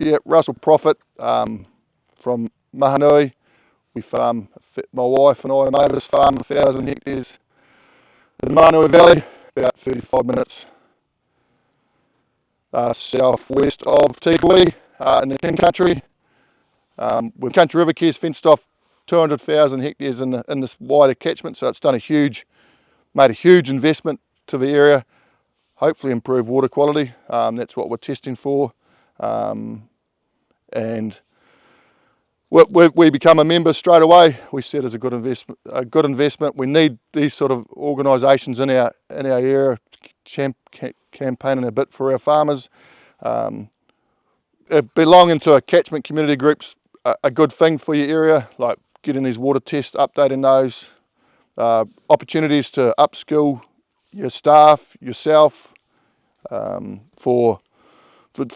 Yeah, Russell Proffit from Mahanui. We farm, my wife and I made us farm 1,000 hectares in the Mahanui Valley, about 35 minutes southwest of Tikawiti in the King Country. With Country River Care's fenced off 200,000 hectares in this wider catchment, so it's made a huge investment to the area. Hopefully improve water quality. That's what we're testing for. And we become a member straight away. We see it as a good investment. We need these sort of organisations in our area campaigning a bit for our farmers. Belonging to a catchment community group's a good thing for your area, like getting these water tests, updating those, opportunities to upskill your staff, yourself, for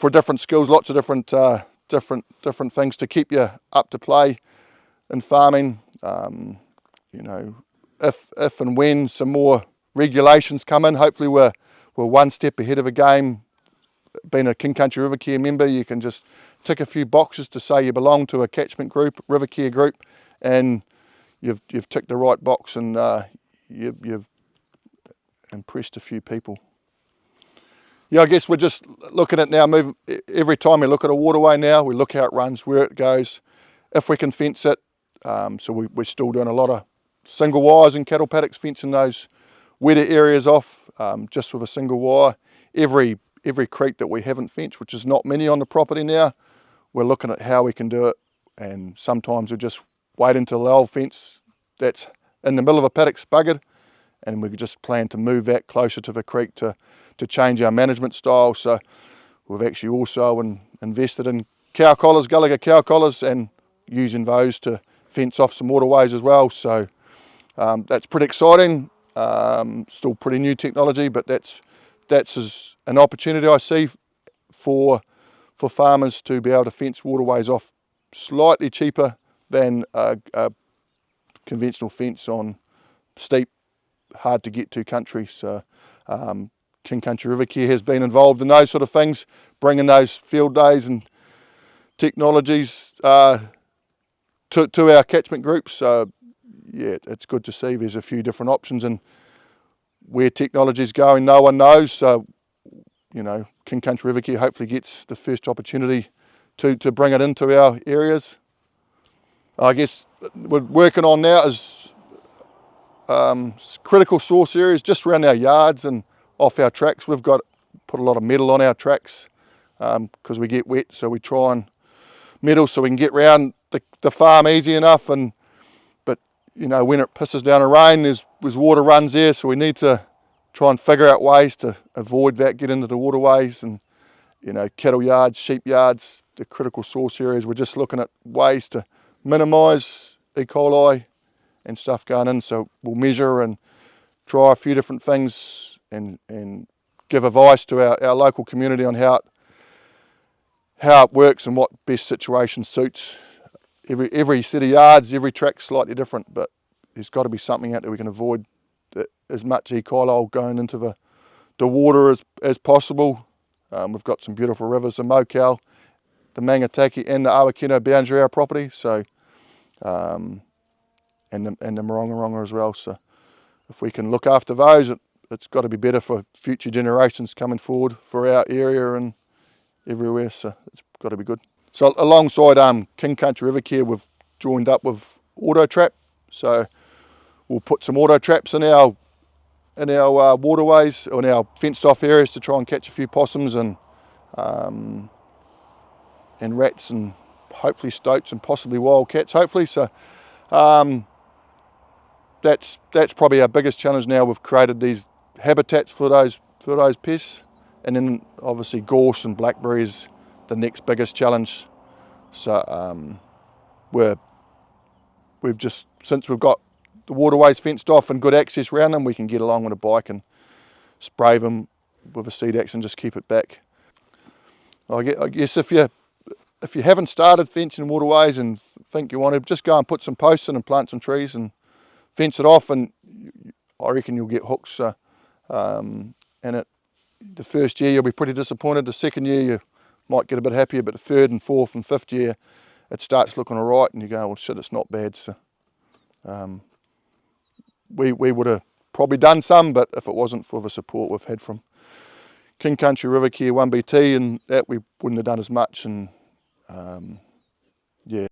different skills, lots of different things to keep you up to play in farming. You know, if and when some more regulations come in, hopefully we're one step ahead of the game. Being a King Country River Care member, you can just tick a few boxes to say you belong to a catchment group, river care group, and you've ticked the right box, and you've impressed a few people. Yeah, I guess we're just looking at now, moving, every time we look at a waterway now, we look how it runs, where it goes, if we can fence it. So we're still doing a lot of single wires in cattle paddocks, fencing those wetter areas off just with a single wire. Every creek that we haven't fenced, which is not many on the property now, we're looking at how we can do it, and sometimes we just wait until the old fence that's in the middle of a paddock buggered, and we just plan to move that closer to the creek to change our management style. So we've actually also invested in cow collars, Gallagher cow collars, and using those to fence off some waterways as well. So that's pretty exciting. Still pretty new technology, but that's an opportunity I see for farmers to be able to fence waterways off slightly cheaper than a conventional fence on steep, hard to get to country. So King Country River Care has been involved in those sort of things, bringing those field days and technologies to our catchment groups. So yeah, it's good to see there's a few different options, and where technology is going, no one knows. So, you know, King Country River Care hopefully gets the first opportunity to bring it into our areas. I guess we're working on now is critical source areas just around our yards and off our tracks. We've got put a lot of metal on our tracks because we get wet, so we try and metal so we can get round the farm easy enough. But you know, when it pisses down a rain, there's water runs there, so we need to try and figure out ways to avoid that, get into the waterways. And you know, cattle yards, sheep yards, the critical source areas, we're just looking at ways to minimise E. coli and stuff going in. So we'll measure and try a few different things and give advice to our local community on how it works and what best situation suits. Every set of yards, every track's slightly different, but there's got to be something out there we can avoid as much E. coli going into the water as possible. We've got some beautiful rivers, the Mokau, the Mangataki and the Awakeno boundary our property, so and the Morongorongo as well. So if we can look after those, it's got to be better for future generations coming forward for our area and everywhere, so it's got to be good. So alongside King Country River Care, we've joined up with Auto Trap, so we'll put some auto traps in our waterways, or in our fenced off areas, to try and catch a few possums and rats and hopefully stoats and possibly wild cats, hopefully. So that's probably our biggest challenge now. We've created these habitats for those pests, and then obviously gorse and blackberry is the next biggest challenge. So we've just, since we've got the waterways fenced off and good access around them, we can get along on a bike and spray them with a seed axe and just keep it back. I guess if you haven't started fencing waterways and think you want to, just go and put some posts in and plant some trees and fence it off, and I reckon you'll get hooks. And the first year you'll be pretty disappointed. The second year might get a bit happier, but the third and fourth and fifth year, it starts looking all right, and you go, well, shit, it's not bad. So we would have probably done some, but if it wasn't for the support we've had from King Country River Care 1BT and that, we wouldn't have done as much. And yeah.